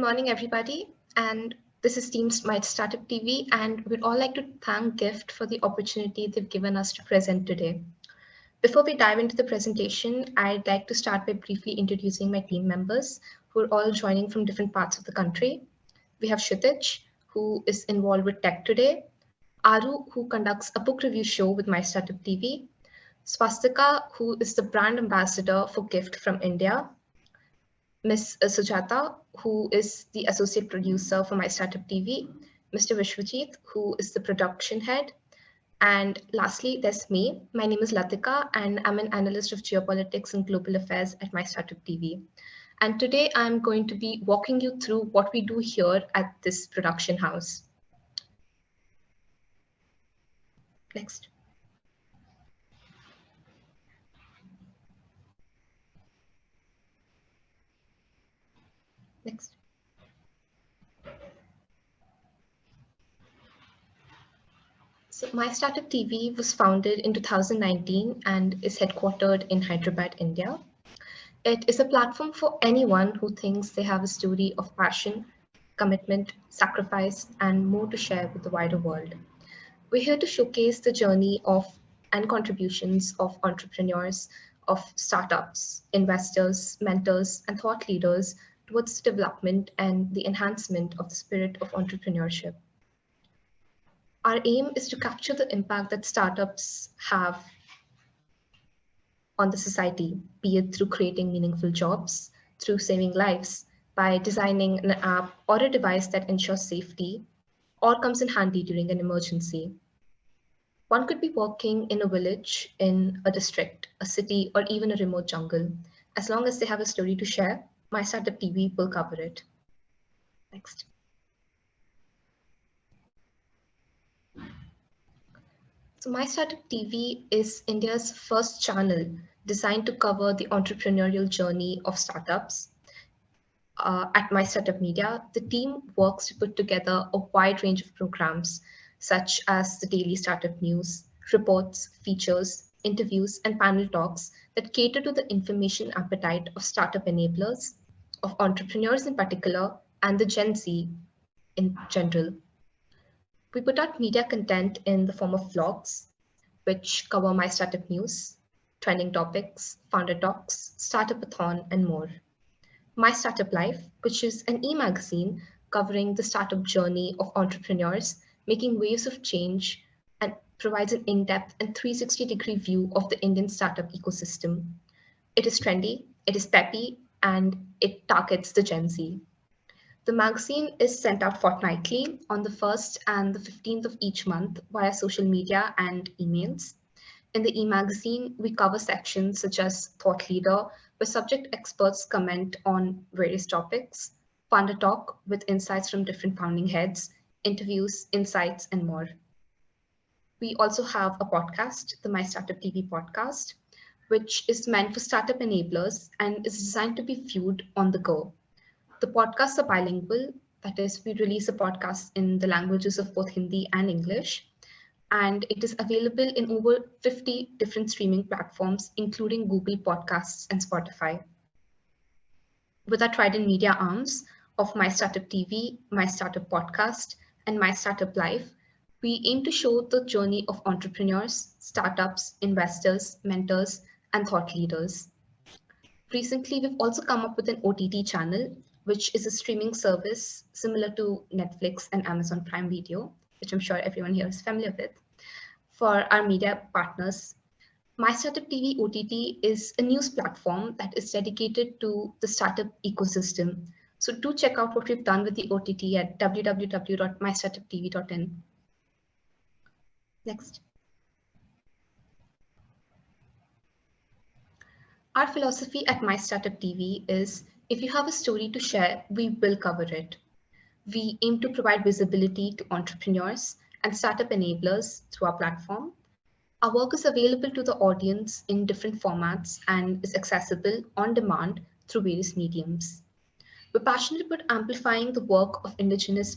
morning, everybody. And this is Team's MyStartUp TV, and we'd all like to thank Gift for the opportunity they've given us to present today. Before we dive into the presentation, I'd like to start by briefly introducing my team members who are all joining from different parts of the country. We have Kshitij, who is involved with tech today, Aru, who conducts a book review show with MyStartUp TV, Swastika, who is the brand ambassador for Gift from India, Ms. Sujata, who is the associate producer for MyStartUp TV, Mr. Vishwajit, who is the production head, and lastly, there's me. My name is Lathika, and I'm an analyst of geopolitics and global affairs at MyStartUp TV. And today I'm going to be walking you through what we do here at this production house. Next. Next. So MyStartUp TV was founded in 2019 and is headquartered in Hyderabad, India. It is a platform for anyone who thinks they have a story of passion, commitment, sacrifice, and more to share with the wider world. We're here to showcase the journey of and contributions of entrepreneurs, of startups, investors, mentors, and thought leaders towards the development and the enhancement of the spirit of entrepreneurship. Our aim is to capture the impact that startups have on the society, be it through creating meaningful jobs, through saving lives, by designing an app or a device that ensures safety or comes in handy during an emergency. One could be working in a village, in a district, a city, or even a remote jungle. As long as they have a story to share, MyStartUp TV will cover it. Next. So MyStartUp TV is India's first channel designed to cover the entrepreneurial journey of startups. At MyStartUp Media, the team works to put together a wide range of programs, such as the daily startup news, reports, features, interviews, and panel talks that cater to the information appetite of startup enablers, of entrepreneurs in particular, and the Gen Z in general. We put out media content in the form of vlogs, which cover MyStartUp news, trending topics, founder talks, startup-a-thon, and more. MyStartUp Life, which is an e-magazine covering the startup journey of entrepreneurs, making waves of change, and provides an in-depth and 360-degree view of the Indian startup ecosystem. It is trendy, it is peppy, and it targets the Gen Z. The magazine is sent out fortnightly on the 1st and the 15th of each month via social media and emails. In the e-magazine, we cover sections such as Thought Leader, where subject experts comment on various topics, Founder Talk with insights from different founding heads, interviews, insights, and more. We also have a podcast, the MyStartUp TV podcast, which is meant for startup enablers and is designed to be viewed on the go. The podcasts are bilingual, that is, we release a podcast in the languages of both Hindi and English, and it is available in over 50 different streaming platforms, including Google Podcasts and Spotify. With our trident media arms of MyStartUp TV, MyStartUp Podcast, and MyStartUp Live, we aim to show the journey of entrepreneurs, startups, investors, mentors, and thought leaders. Recently, we've also come up with an OTT channel, which is a streaming service similar to Netflix and Amazon Prime Video, which I'm sure everyone here is familiar with. For our media partners, MyStartUp TV OTT is a news platform that is dedicated to the startup ecosystem. So do check out what we've done with the OTT at www.mystartuptv.in. Next. Our philosophy at MyStartUp TV is, if you have a story to share, we will cover it. We aim to provide visibility to entrepreneurs and startup enablers through our platform. Our work is available to the audience in different formats and is accessible on demand through various mediums. We're passionate about amplifying the work of indigenous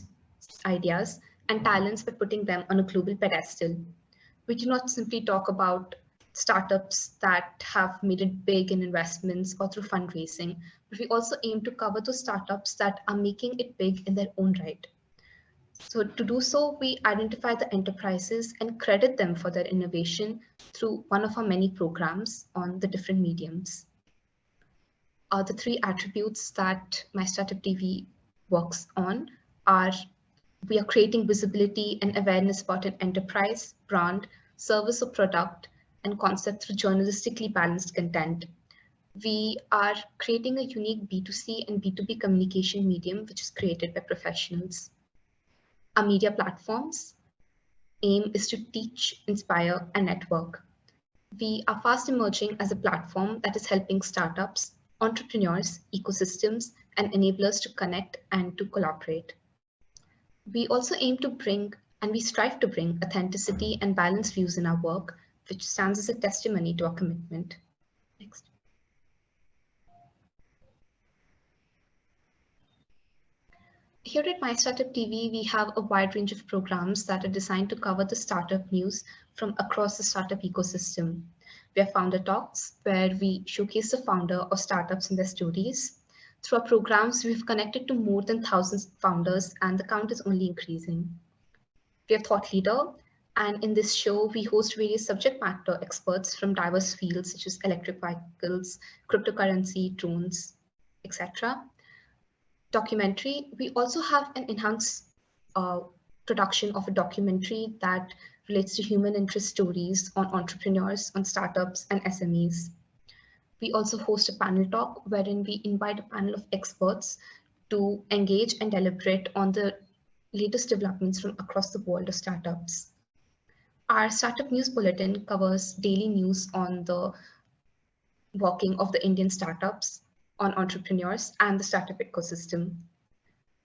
ideas and talents by putting them on a global pedestal. We do not simply talk about startups that have made it big in investments or through fundraising, we also aim to cover those startups that are making it big in their own right. So to do so, we identify the enterprises and credit them for their innovation through one of our many programs on the different mediums. The three attributes that MyStartUp TV works on are: we are creating visibility and awareness about an enterprise, brand, service or product, and concept through journalistically balanced content. We are creating a unique B2C and B2B communication medium which is created by professionals. Our media platforms aim is to teach, inspire, and network. We are fast emerging as a platform that is helping startups, entrepreneurs, ecosystems, and enablers to connect and to collaborate. We also aim to bring, and we strive to bring, authenticity and balanced views in our work, which stands as a testimony to our commitment. Next. Here at MyStartUp TV, we have a wide range of programs that are designed to cover the startup news from across the startup ecosystem. We have Founder Talks, where we showcase the founder or startups and their stories. Through our programs, we've connected to more than thousands of founders, and the count is only increasing. We have Thought Leader, and in this show, we host various subject matter experts from diverse fields such as electric vehicles, cryptocurrency, drones, etc. Documentary, we also have an enhanced production of a documentary that relates to human interest stories on entrepreneurs, on startups, and SMEs. We also host a panel talk wherein we invite a panel of experts to engage and deliberate on the latest developments from across the world of startups. Our Startup News Bulletin covers daily news on the working of the Indian startups, on entrepreneurs, and the startup ecosystem.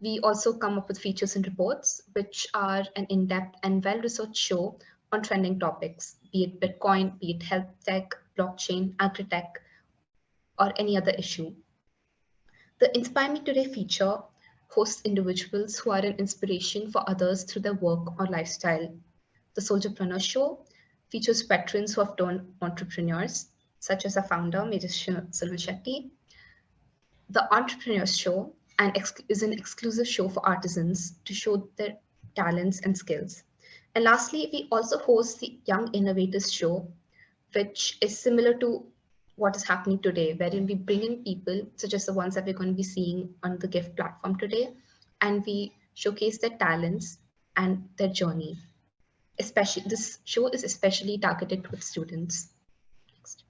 We also come up with features and reports, which are an in-depth and well-researched show on trending topics, be it Bitcoin, be it health tech, blockchain, agri-tech, or any other issue. The Inspire Me Today feature hosts individuals who are an inspiration for others through their work or lifestyle. The Soldierpreneur Show features veterans who have turned entrepreneurs, such as our founder, Major Sunil Shetty. The Entrepreneurs Show is an exclusive show for artisans to show their talents and skills. And lastly, we also host the Young Innovators Show, which is similar to what is happening today, wherein we bring in people such as the ones that we're going to be seeing on the GIFT platform today, and we showcase their talents and their journey. Especially, this show is especially targeted with students. Next.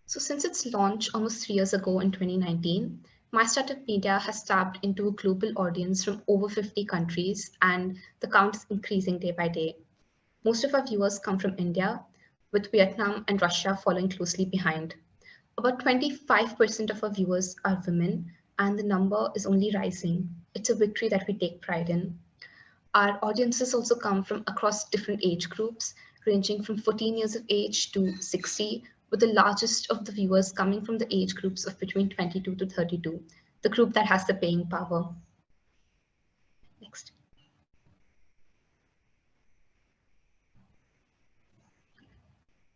So since its launch almost 3 years ago in 2019, MyStartUp Media has tapped into a global audience from over 50 countries, and the count is increasing day by day. Most of our viewers come from India, with Vietnam and Russia following closely behind. About 25% of our viewers are women, and the number is only rising. It's a victory that we take pride in. Our audiences also come from across different age groups, ranging from 14 years of age to 60, with the largest of the viewers coming from the age groups of between 22 to 32, the group that has the paying power. Next.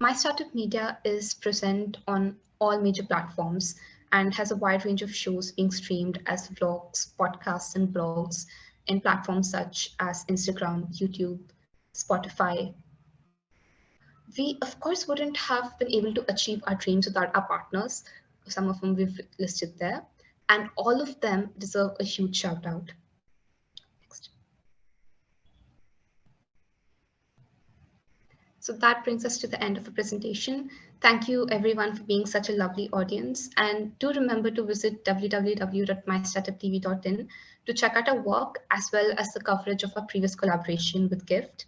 MyStartUp Media is present on all major platforms and has a wide range of shows being streamed as vlogs, podcasts, and blogs in platforms such as Instagram, YouTube, Spotify. We, of course, wouldn't have been able to achieve our dreams without our partners, some of them we've listed there, and all of them deserve a huge shout out. Next. So that brings us to the end of the presentation. Thank you everyone for being such a lovely audience, and do remember to visit www.mystartuptv.in to check out our work as well as the coverage of our previous collaboration with GIFT.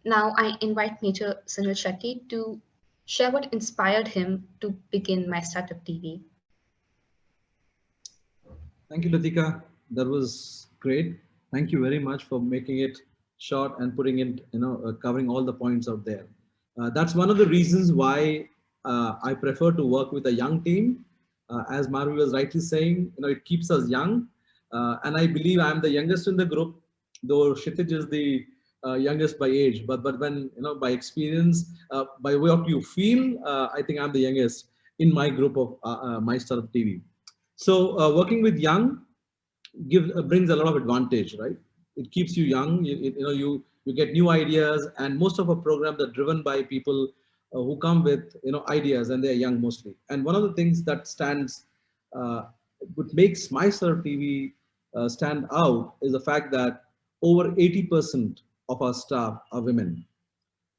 Now I invite Major Sunil Shetty to share what inspired him to begin MyStartUp TV. Thank you, Lathika. That was great. Thank you very much for making it short and putting it, covering all the points out there. That's one of the reasons why I prefer to work with a young team. As Marvi was rightly saying, it keeps us young. And I believe I'm the youngest in the group, though Kshitij is the youngest by age, but when by experience, by what you feel, I think I'm the youngest in my group of my startup TV. So working with young brings a lot of advantage, right? It keeps you young. You get new ideas, and most of our programs are driven by people who come with ideas, and they're young mostly. And one of the things that stands, what makes my startup TV stand out is the fact that over 80% of our staff are women.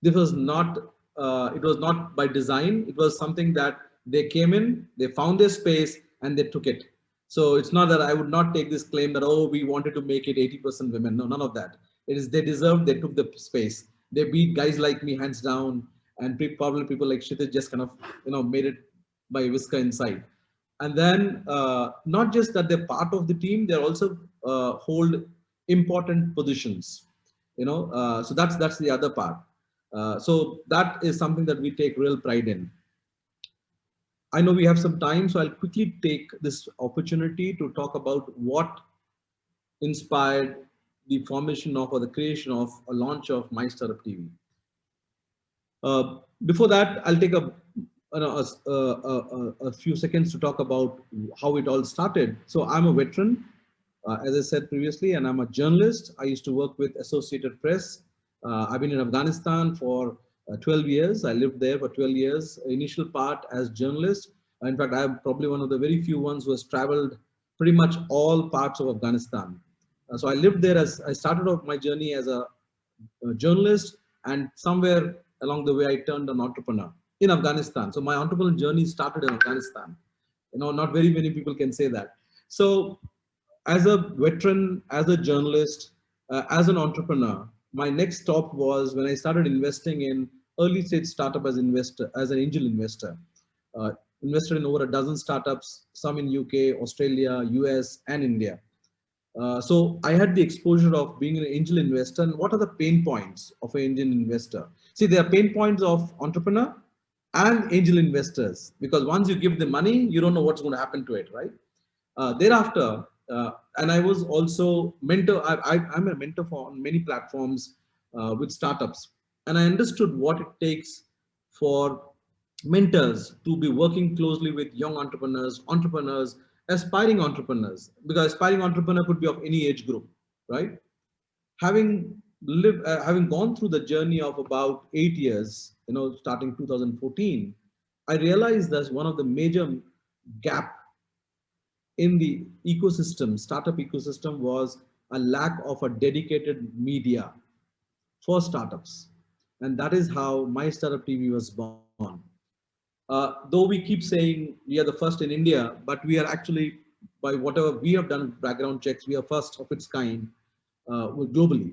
This was not it was not by design. It was something that they came in, they found their space, and they took it. So it's not that I would not take this claim that, oh, we wanted to make it 80% women. No, none of that. It is they deserved, they took the space. They beat guys like me hands down, and probably people like Shitij just kind of made it by whisker inside. And then not just that they're part of the team, they also hold important positions. So that's the other part. So that is something that we take real pride in. I know we have some time, so I'll quickly take this opportunity to talk about what inspired the formation of or the creation of a launch of My Startup TV. Before that, I'll take a few seconds to talk about how it all started. So I'm a veteran, as I said previously, and I'm a journalist. I used to work with Associated Press. I've been in Afghanistan for 12 years. I lived there for 12 years. Initial part as journalist. In fact, I'm probably one of the very few ones who has traveled pretty much all parts of Afghanistan. So I lived there as I started off my journey as a journalist, and somewhere along the way I turned an entrepreneur in Afghanistan. So my entrepreneurial journey started in Afghanistan. Not very many people can say that. So as a veteran, as a journalist, as an entrepreneur, my next stop was when I started investing in early stage startup as an angel investor. Invested in over a dozen startups, some in UK, Australia, US, and India. So I had the exposure of being an angel investor. And what are the pain points of an angel investor? See, there are pain points of entrepreneur and angel investors, because once you give the money, you don't know what's going to happen to it, right? Thereafter, and I was also mentor. I'm a mentor for on many platforms with startups, and I understood what it takes for mentors to be working closely with young entrepreneurs, aspiring entrepreneurs, because aspiring entrepreneur could be of any age group, right? Having gone through the journey of about 8 years, starting 2014, I realized that one of the major gap in the ecosystem, startup ecosystem, was a lack of a dedicated media for startups. And that is how My Startup TV was born. Though we keep saying we are the first in India, but we are actually, by whatever we have done background checks, we are first of its kind globally,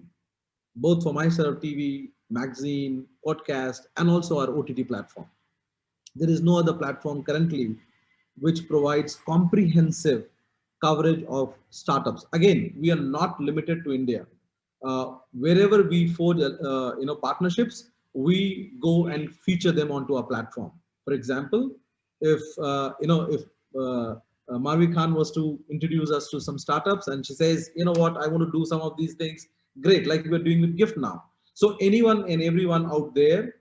both for My Startup TV, magazine, podcast, and also our OTT platform. There is no other platform currently which provides comprehensive coverage of startups. Again, we are not limited to India. Wherever we forge, partnerships, we go and feature them onto our platform. For example, if Marvi Khan was to introduce us to some startups, and she says, you know what, I want to do some of these things. Great, like we're doing with Gift now. So anyone and everyone out there,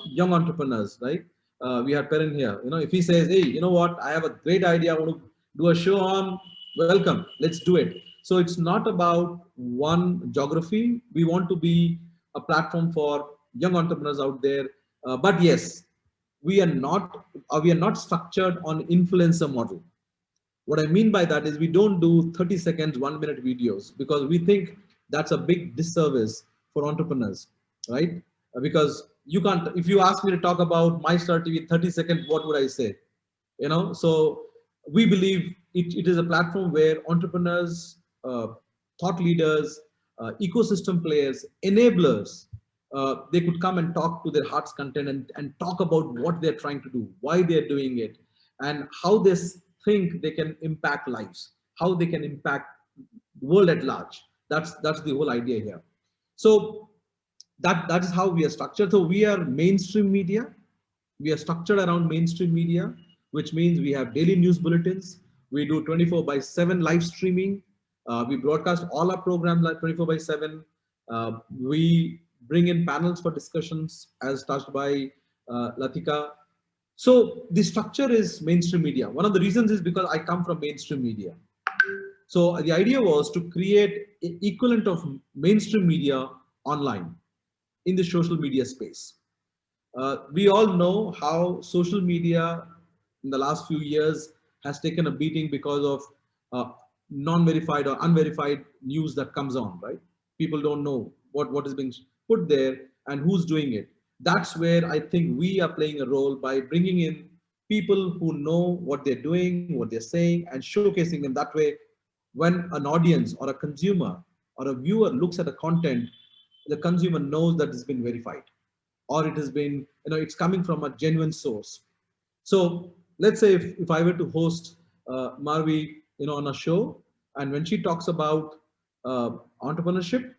young entrepreneurs, right? We have Perrin here. If he says, hey, you know what, I have a great idea, I want to do a show on, welcome, let's do it. So it's not about one geography. We want to be a platform for young entrepreneurs out there. But yes, we are not structured on influencer model. What I mean by that is we don't do 30 seconds, 1 minute videos, because we think that's a big disservice for entrepreneurs, right? Because you can't, if you ask me to talk about My Startup TV 30 seconds, what would I say? So we believe it is a platform where entrepreneurs, thought leaders, ecosystem players, enablers, they could come and talk to their heart's content, and talk about what they're trying to do, why they're doing it, and how they think they can impact lives, how they can impact the world at large. That's the whole idea here. So that is how we are structured. So we are mainstream media. We are structured around mainstream media, which means we have daily news bulletins. We do 24/7 live streaming. We broadcast all our programs like 24/7. We bring in panels for discussions as touched by Lathika. So the structure is mainstream media. One of the reasons is because I come from mainstream media. So the idea was to create an equivalent of mainstream media online in the social media space. We all know how social media in the last few years has taken a beating because of non-verified or unverified news that comes on, right? People don't know what is being put there and who's doing it. That's where I think we are playing a role by bringing in people who know what they're doing, what they're saying, and showcasing them that way. When an audience or a consumer or a viewer looks at a content, the consumer knows that it's been verified or it has been, it's coming from a genuine source. So let's say if I were to host Marvi, on a show, and when she talks about entrepreneurship,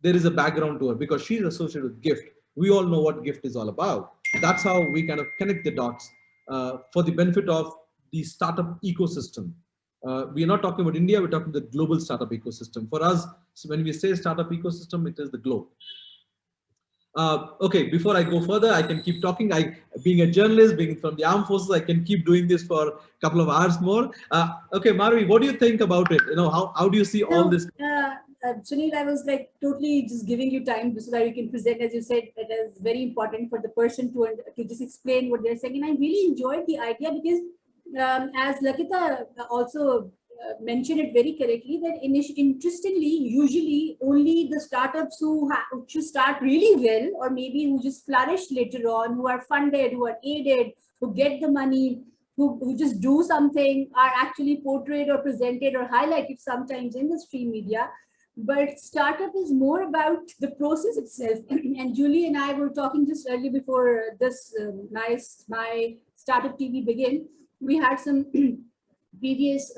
there is a background to her because she's associated with gift. We all know what gift is all about. That's how we kind of connect the dots for the benefit of the startup ecosystem. We are not talking about India, we're talking the global startup ecosystem. For us, so when we say startup ecosystem, it is the globe. Okay, before I go further, I can keep talking. Being a journalist, being from the armed forces, I can keep doing this for a couple of hours more. Okay, Marvi, what do you think about it? How do you see all No, this? Sunil, I was like totally just giving you time so that you can present. As you said, it is very important for the person to just explain what they're saying. And I really enjoyed the idea because, as Lakita also mentioned it very correctly, that interestingly, usually only the startups who start really well, or maybe who just flourish later on, who are funded, who are aided, who get the money, who just do something, are actually portrayed or presented or highlighted sometimes in the stream media. But startup is more about the process itself. And Julie and I were talking just earlier before this my Startup TV begin. We had some previous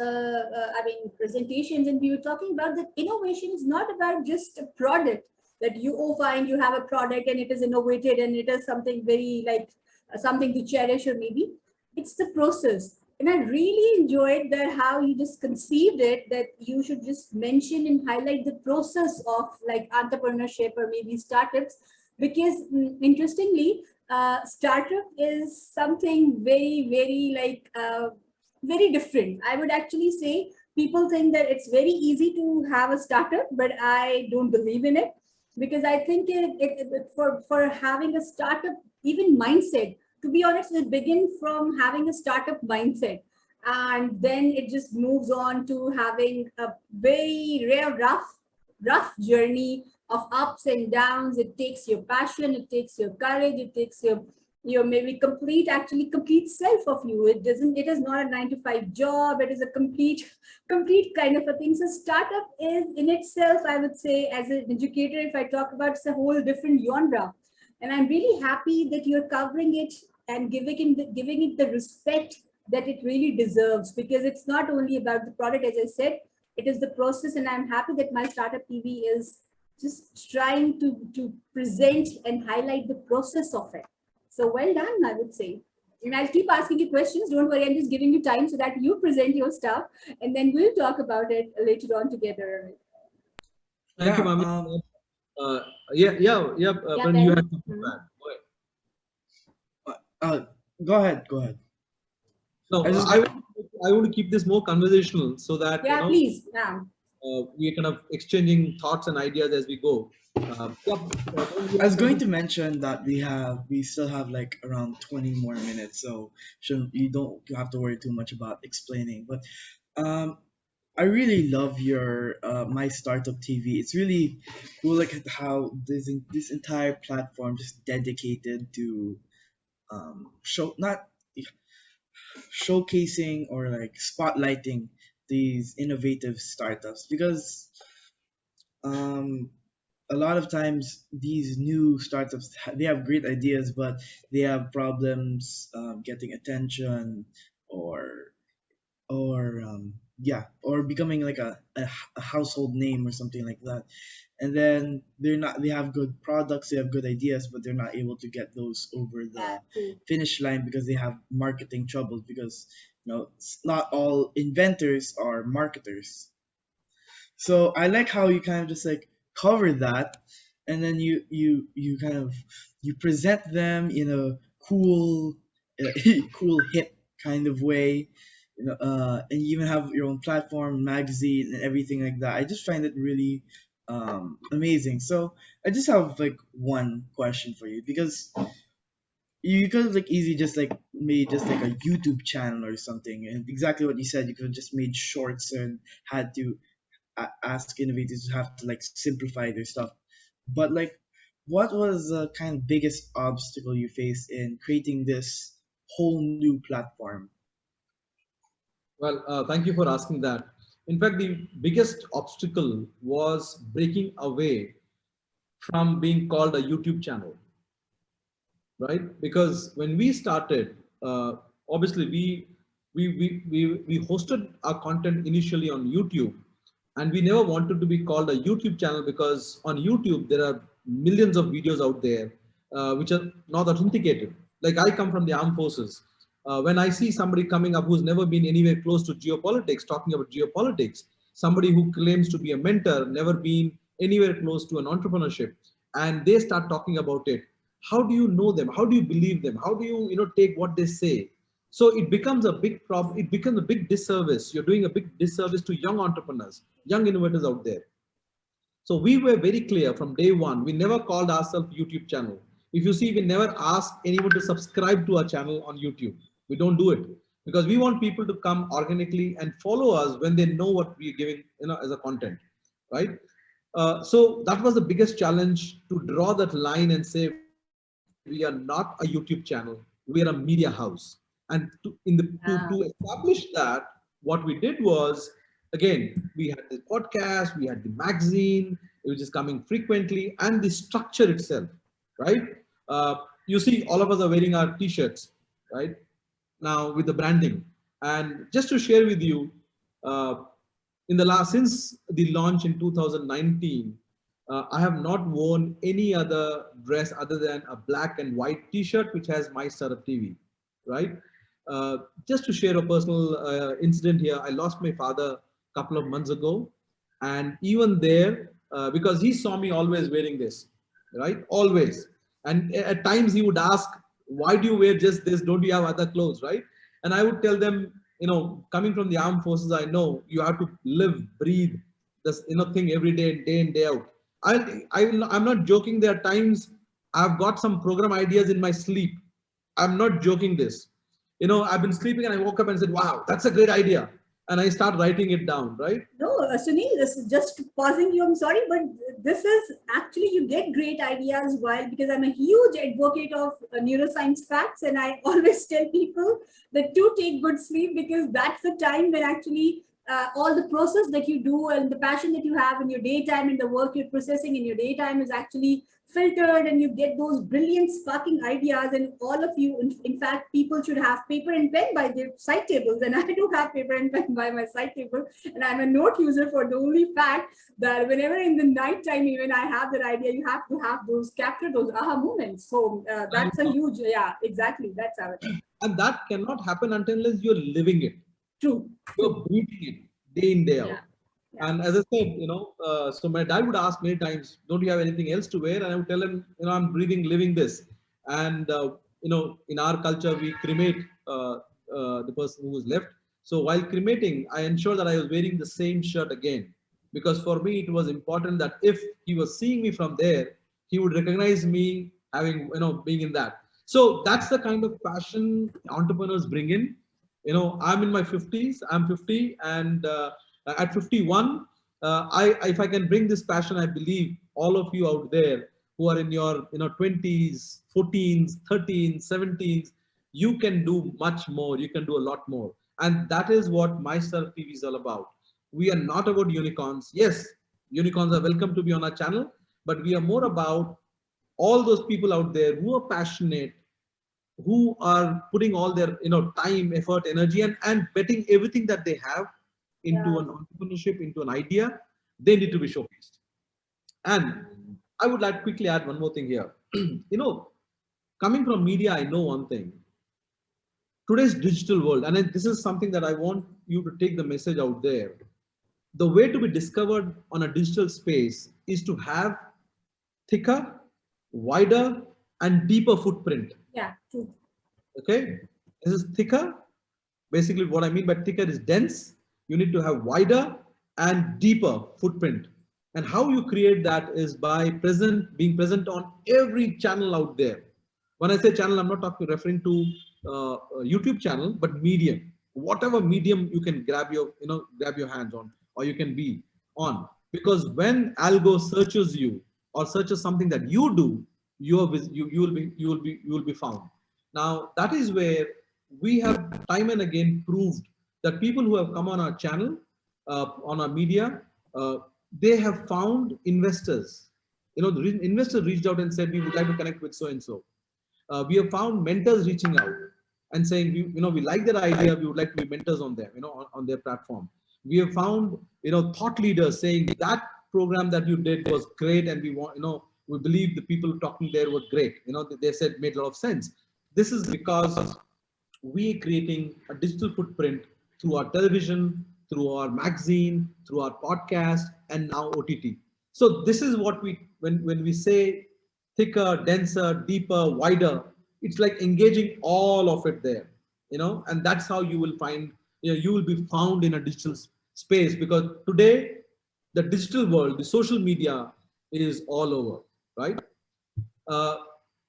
presentations, and we were talking about that innovation is not about just a product that you find you have a product and it is innovated and it is something very like something to cherish, or maybe it's the process. And I really enjoyed that how you just conceived it, that you should just mention and highlight the process of like entrepreneurship or maybe startups, because interestingly, startup is something very, very like very different. I would actually say people think that it's very easy to have a startup, but I don't believe in it, because I think for having a startup even mindset, to be honest, it begins from having a startup mindset, and then it just moves on to having a very rare rough journey of ups and downs. It takes your passion, it takes your courage, it takes your maybe complete self of you. It is not a 9 to 5 job. It is a complete kind of a thing. So startup is in itself, I would say, as an educator, if I talk about, it's a whole different genre. And I'm really happy that you're covering it and giving it the respect that it really deserves, because it's not only about the product, as I said, it is the process. And I'm happy that my Startup TV is just trying to present and highlight the process of it. So well done, I would say. And I'll keep asking you questions. Don't worry, I'm just giving you time so that you present your stuff, and then we'll talk about it later on together. Thank you, Yeah, Mami. Yeah, When you Ben. had something to add. Go ahead. uh, go ahead, go ahead. No, I just I want to keep this more conversational so that Yeah, please. Yeah. we are kind of exchanging thoughts and ideas as we go. I was going to mention that we still have like around 20 more minutes, so you don't have to worry too much about explaining. But um, I really love your My Startup TV. It's really cool, like how this entire platform just dedicated to not showcasing or like spotlighting these innovative startups, because um a lot of times these new startups, they have great ideas, but they have problems getting attention, or or becoming like a household name or something like that. And then they have good products, they have good ideas, but they're not able to get those over Yeah, the true. finish line because they have marketing troubles, because not all inventors are marketers. So I like how you kind of just like cover that, and then you kind of you present them in a cool cool hip kind of way, and you even have your own platform, magazine, and everything like that. I just find it really amazing. So I just have like one question for you, because you could have like easy just like made just like a YouTube channel or something, and exactly what you said, you could have just made shorts and had to ask innovators to have to like simplify their stuff. But like, what was the kind of biggest obstacle you faced in creating this whole new platform? Well, thank you for asking that. In fact, the biggest obstacle was breaking away from being called a YouTube channel, right? Because when we started, obviously we hosted our content initially on YouTube, and we never wanted to be called a YouTube channel because on YouTube there are millions of videos out there which are not authenticated. Like I come from the armed forces. When I see somebody coming up who's never been anywhere close to geopolitics, talking about geopolitics, somebody who claims to be a mentor, never been anywhere close to an entrepreneurship, and they start talking about it, how do you know them? How do you believe them? How do you take what they say? So it becomes a big problem. It becomes a big disservice. You're doing a big disservice to young entrepreneurs, young innovators out there. So we were very clear from day one. We never called ourselves YouTube channel. If you see, we never ask anyone to subscribe to our channel on YouTube. We don't do it because we want people to come organically and follow us when they know what we're giving, as a content, right? So that was the biggest challenge, to draw that line and say we are not a YouTube channel, we are a media house. And to establish that, what we did was, again, we had the podcast, we had the magazine, which is coming frequently, and the structure itself, right? You see, all of us are wearing our t-shirts, right? Now with the branding. And just to share with you, uh, in the last, since the launch in 2019, I have not worn any other dress other than a black and white t-shirt which has My Startup TV, right? uh, just to share a personal incident here, I lost my father a couple of months ago, and even there, because he saw me always wearing this, right? Always. And at times he would ask, why do you wear just this? Don't you have other clothes, right? And I would tell them, coming from the armed forces, I know you have to live, breathe this, thing every day in, day out. I'm not joking. There are times I've got some program ideas in my sleep. I'm not joking this. I've been sleeping and I woke up and said, wow, that's a great idea. And I start writing it down, right? No, Sunil, this is just pausing you. I'm sorry, but this is actually, you get great ideas while, because I'm a huge advocate of neuroscience facts, and I always tell people that to take good sleep, because that's the time when actually all the process that you do and the passion that you have in your daytime and the work you're processing in your daytime is actually filtered, and you get those brilliant sparking ideas. And all of you, in fact, people should have paper and pen by their side tables, and I do have paper and pen by my side table, and I'm a note user, for the only fact that whenever in the night time even I have that idea, you have to have those, capture those aha moments. So that's a huge, yeah, exactly, that's how it is. And that cannot happen until you're living it. True. You're breathing it day in, day out. Yeah. Yeah. And as I said, so my dad would ask many times, don't you have anything else to wear? And I would tell him, I'm breathing, living this. And, in our culture, we cremate the person who was left. So while cremating, I ensured that I was wearing the same shirt again. Because for me, it was important that if he was seeing me from there, he would recognize me having, being in that. So that's the kind of passion entrepreneurs bring in. I'm in my 50s, I'm 50, and at 51, if I can bring this passion, I believe all of you out there who are in your 20s, 14s, 13s, 17s, you can do much more. You can do a lot more. And that is what MyStartUp TV is all about. We are not about unicorns. Yes, unicorns are welcome to be on our channel, but we are more about all those people out there who are passionate, who are putting all their time, effort, energy, and betting everything that they have into an entrepreneurship, into an idea. They need to be showcased. And I would like to quickly add one more thing here. Coming from media, I know one thing. Today's digital world, and this is something that I want you to take the message out there. the way to be discovered on a digital space is to have thicker, wider, and deeper footprint. Yeah, true. Okay, this is thicker. Basically, what I mean by thicker is dense. You need to have wider and deeper footprint. And how you create that is by being present on every channel out there. When I say channel, I'm not referring to a YouTube channel, but medium. Whatever medium you can grab your hands on, or you can be on. Because when algo searches you or searches something that you do, you will be found. Now that is where we have time and again proved that people who have come on our channel, on our media, uh, they have found investors. The investors reached out and said, we would like to connect with so and so. We have found mentors reaching out and saying, we like that idea, we would like to be mentors on them, on their platform. We have found, thought leaders saying that program that you did was great, and we want, we believe the people talking there were great. They said made a lot of sense. This is because we are creating a digital footprint through our television, through our magazine, through our podcast, and now OTT. So this is what when we say thicker, denser, deeper, wider, it's like engaging all of it there, and that's how you will find, you will be found in a digital space, because today the digital world, the social media is all over, right? Uh,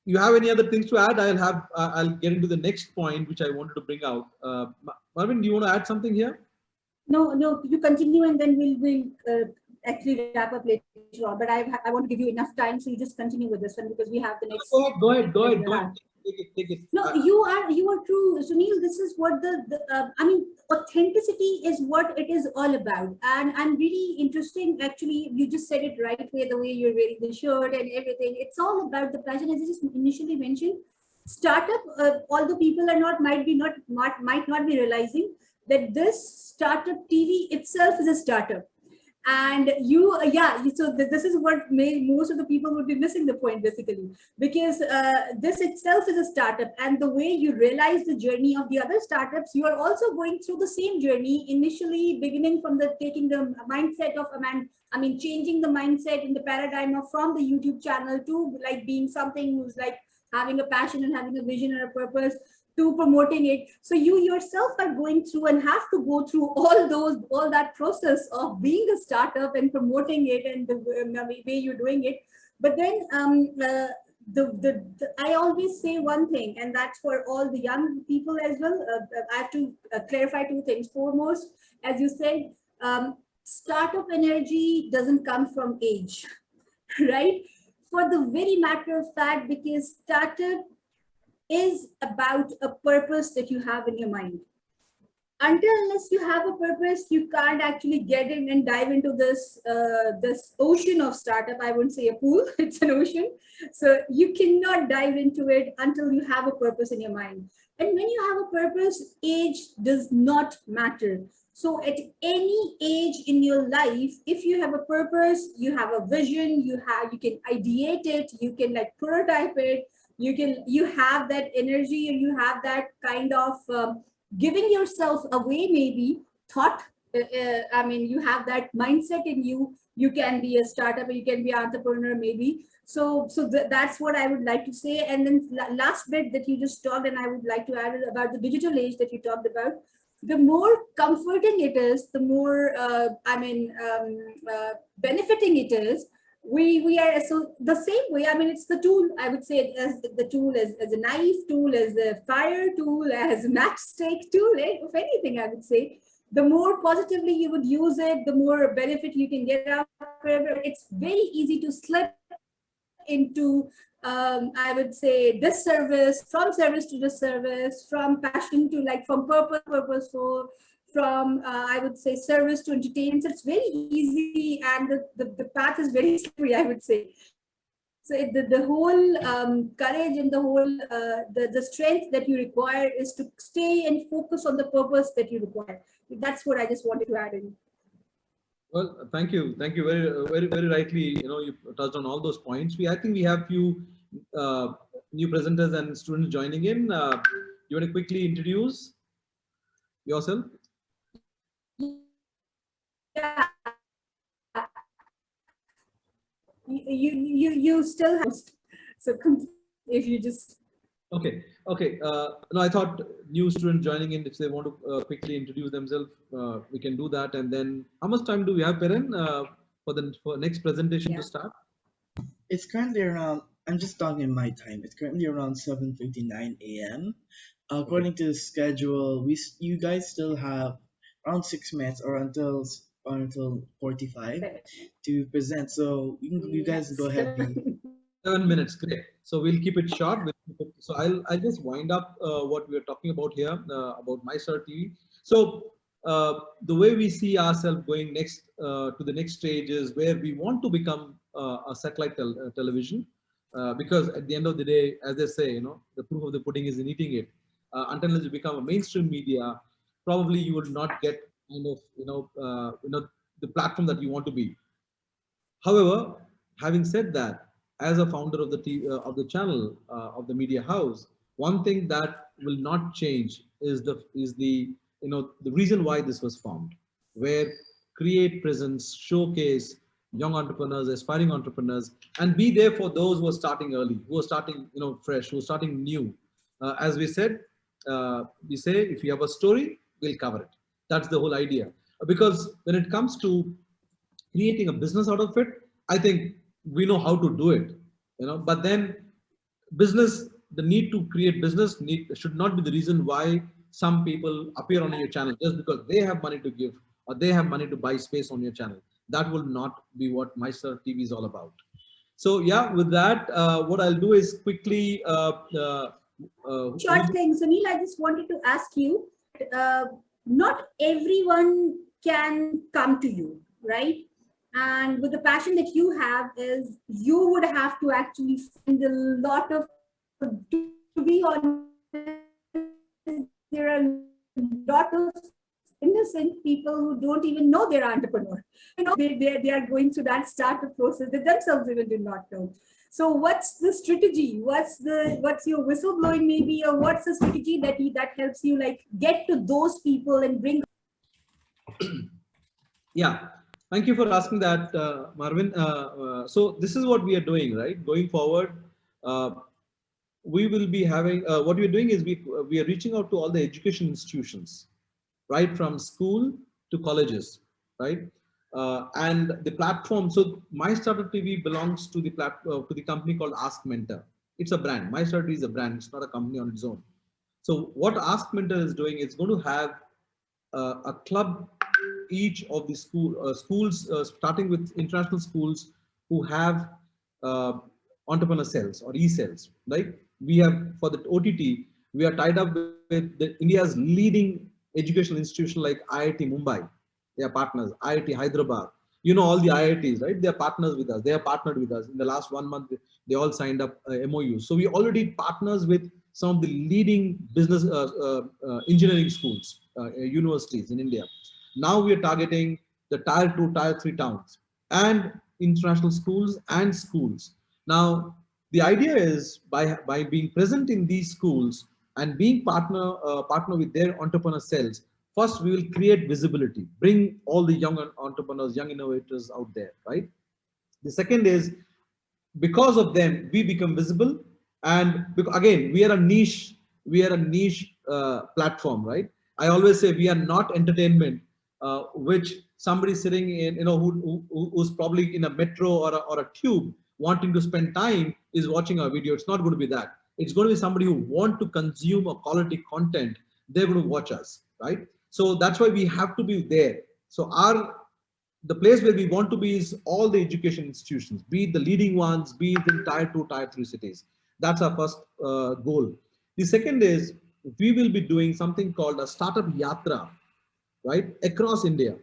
you have any other things to add? I'll get into the next point, which I wanted to bring out. Marvin, do you want to add something here? No, you continue, and then we'll actually wrap up later on. But I want to give you enough time, so you just continue with this one because we have the next. Go ahead. Take it. No, you are true, Sunil. This is what I mean, authenticity is what it is all about, and I'm really interesting. Actually, you just said it right way, the way you're wearing the shirt and everything. It's all about the passion, as I just initially mentioned. Startup, although people are might not be realizing that this Startup TV itself is a startup. And this is what most of the people would be missing the point, basically, because this itself is a startup, and the way you realize the journey of the other startups, you are also going through the same journey, initially beginning from taking the mindset of a man. I mean, changing the mindset in the paradigm of from the YouTube channel to like being something who's like having a passion and having a vision or a purpose, to promoting it. So you yourself are going through and have to go through all that process of being a startup and promoting it and the way you're doing it. But then I always say one thing, and that's for all the young people as well. I have to clarify two things. Foremost, as you said, startup energy doesn't come from age, right? For the very matter of fact, because startup is about a purpose that you have in your mind. Unless you have a purpose, you can't actually get in and dive into this ocean of startup. I wouldn't say a pool, it's an ocean. So you cannot dive into it until you have a purpose in your mind. And when you have a purpose, age does not matter. So at any age in your life, if you have a purpose, you have a vision, you can ideate it, you can like prototype it, you have that energy, and you have that kind of giving yourself away, maybe thought. I mean, you have that mindset in you. You can be a startup, or you can be an entrepreneur, maybe. So that's what I would like to say. And then last bit that you just talked, and I would like to add about the digital age that you talked about. The more comforting it is, the more benefiting it is. We are so the same way. I mean, it's the tool. I would say as the tool as a knife, tool as a fire, tool as a matchstick, tool, if anything. I would say the more positively you would use it, the more benefit you can get out of it. It's very easy to slip into I would say disservice, from service to disservice, from passion to like from purposeful, from I would say service to entertainment. So it's very easy, and the path is very slippery, I would say. So the whole courage and the whole the strength that you require is to stay and focus on the purpose that you require. That's what I just wanted to add in. Well, thank you very rightly. You touched on all those points. I think we have few new presenters and students joining in. You want to quickly introduce yourself? Yeah. you still have, so if you just. Okay, okay. No, I thought new students joining in, if they want to quickly introduce themselves, we can do that. And then, how much time do we have, Peren, for next presentation to start? It's currently around, I'm just talking in my time. It's currently around 7:59 a.m. Okay. According to the schedule, you guys still have around 6 minutes or until 45 to present. So you guys go ahead. 7 minutes, great. So we'll keep it short. So I'll just wind up what we are talking about here about MyStartUp TV. So the way we see ourselves going next to the next stage is where we want to become a satellite television, because at the end of the day, as they say, the proof of the pudding is in eating it. Until you become a mainstream media, probably you will not get kind of the platform that you want to be. However, having said that, as a founder of the channel of the media house, one thing that will not change is the reason why this was formed, where create presence, showcase young entrepreneurs, aspiring entrepreneurs, and be there for those who are starting early, who are starting fresh, who are starting new. As we said, we say if you have a story, we'll cover it. That's the whole idea. Because when it comes to creating a business out of it, I think we know how to do it, but then business, the need to create business should not be the reason why some people appear on your channel just because they have money to give or they have money to buy space on your channel. That will not be what MyStartUp TV is all about. So yeah, with that, what I'll do is quickly Short thing, Sunil, I just wanted to ask you, not everyone can come to you, right? And with the passion that you have, is you would have to actually find a lot of, to be honest, there are a lot of innocent people who don't even know they're entrepreneurs. They are going through that startup process. They themselves even do not know. So what's the strategy? What's your whistleblowing maybe, or what's the strategy that helps you like get to those people and bring? Yeah, thank you for asking that, Marvin. So this is what we are doing, right? Going forward, we will be having, what we are doing is we are reaching out to all the education institutions, right from school to colleges, right? And the platform. So MyStartUp TV belongs to to the company called Ask Mentor. It's a brand. MyStartUp TV is a brand. It's not a company on its own. So what Ask Mentor is doing, it's going to have a club each of the schools, starting with international schools who have uh, entrepreneur cells or e-cells, right? We have, for the OTT, we are tied up with India's leading educational institution like IIT Mumbai. They are partners. IIT Hyderabad. All the IITs, right? They are partners with us. They are partnered with us. In the last 1 month, they all signed up MOUs. So we already partners with some of the leading business engineering schools, universities in India. Now we are targeting the tier 2, tier 3 towns and international schools and schools. Now, the idea is by being present in these schools and being partner with their entrepreneur cells, first we will create visibility, bring all the young entrepreneurs, young innovators out there, right? The second is, because of them we become visible, and again we are a niche platform, right? I always say we are not entertainment, which somebody sitting in, who's probably in a metro or a tube wanting to spend time is watching our video. It's not going to be that. It's going to be somebody who want to consume a quality content. They're going to watch us, right? So that's why we have to be there. So the place where we want to be is all the education institutions, be it the leading ones, be it in tier 2, tier 3 cities. That's our first goal. The second is we will be doing something called a startup yatra, right, across India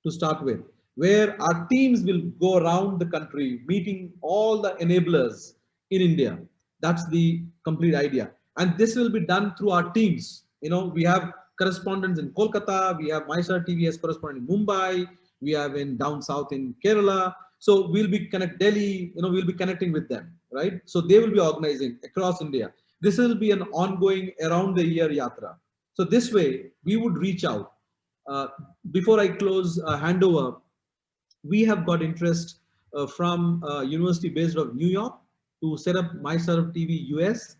to start with, where our teams will go around the country, meeting all the enablers in India. That's the complete idea. And this will be done through our teams. We have correspondents in Kolkata, we have MyStartUp TV as correspondent in Mumbai, we have in down south in Kerala. So we'll be we'll be connecting with them, right? So they will be organizing across India. This will be an ongoing around the year yatra. So this way we would reach out. Before I close handover, we have got interest from University based of New York to set up MyStartUp TV US,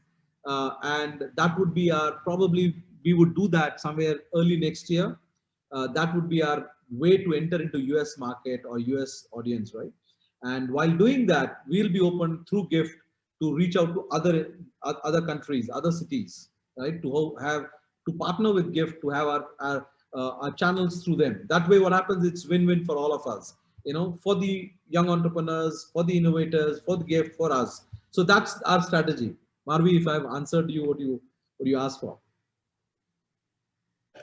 and that would be our, probably we would do that somewhere early next year. That would be our way to enter into US market or US audience, right? And while doing that, we'll be open through GIFT to reach out to other countries, other cities, right? To partner with GIFT to have our channels through them. That way, what happens? It's win-win for all of us. You know, for the young entrepreneurs, for the innovators, for the GIFT, for us. So that's our strategy. Marvi, if I've answered you what you asked for.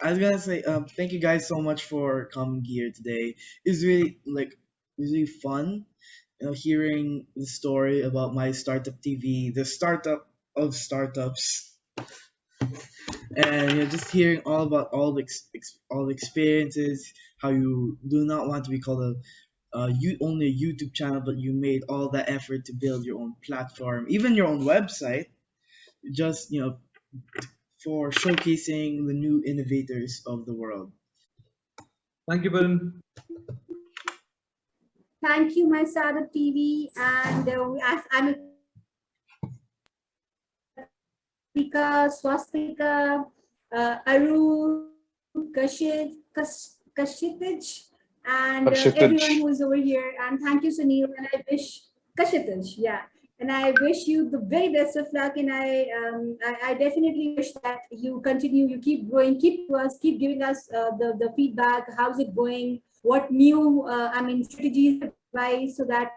I was gonna say, thank you guys so much for coming here today. It's really really fun, hearing the story about my startup TV, the startup of startups, and just hearing all about all the experiences, how you do not want to be called only a YouTube channel, but you made all that effort to build your own platform, even your own website, just for showcasing the new innovators of the world. Thank you, Varun. Thank you, my Startup TV, and as I'm Lathika, Swastika, Arun, Kashitij, and everyone who is over here. And thank you, Sunil. And I wish Kashitij, yeah. And I wish you the very best of luck. And I definitely wish that you continue, you keep growing, keep giving us the feedback. How's it going? What new, strategies, advice, so that